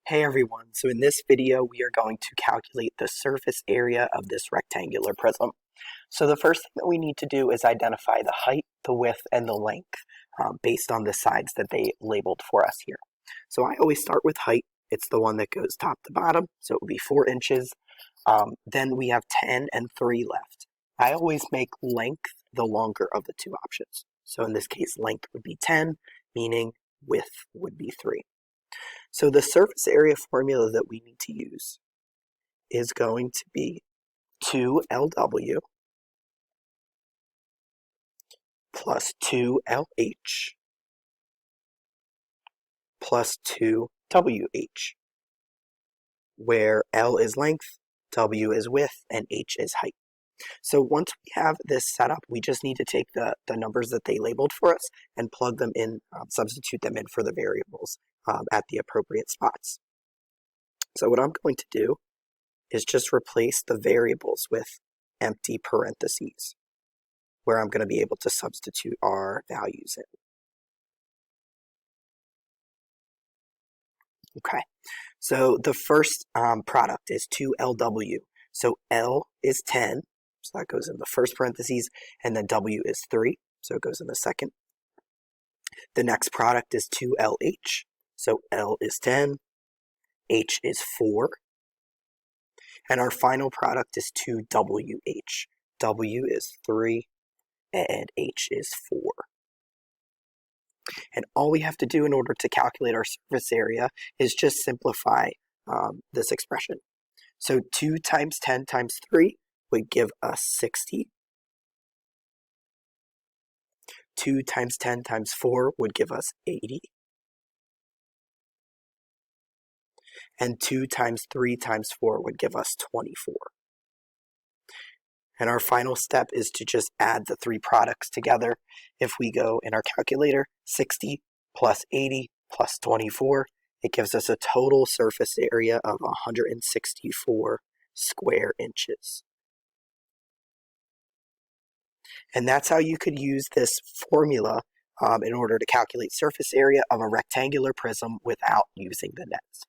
Hey everyone, so in this video we are going to calculate the surface area of this rectangular prism. So the first thing that we need to do is identify the height, the width, and the length based on the sides that they labeled for us here. So I always start with height. It's the one that goes top to bottom, so it would be 4 inches. Then we have 10 and 3 left. I always make length the longer of the two options. So in this case, length would be 10, meaning width would be 3. So the surface area formula that we need to use is going to be 2LW plus 2LH plus 2WH, where L is length, W is width, and H is height. So once we have this set up, we just need to take the numbers that they labeled for us and plug them in, substitute them in for the variables at the appropriate spots. So what I'm going to do is just replace the variables with empty parentheses, where I'm going to be able to substitute our values in. Okay, so the first product is 2LW. So L is 10, so that goes in the first parentheses, and then W is 3, so it goes in the second. The next product is 2LH, so L is 10, H is 4, and our final product is 2WH. W is 3, and H is 4. And all we have to do in order to calculate our surface area is just simplify this expression. So 2 times 10 times 3 would give us 60. 2 times 10 times 4 would give us 80. And 2 times 3 times 4 would give us 24. And our final step is to just add the three products together. If we go in our calculator, 60 plus 80 plus 24, it gives us a total surface area of 164 square inches. And that's how you could use this formula in order to calculate surface area of a rectangular prism without using the nets.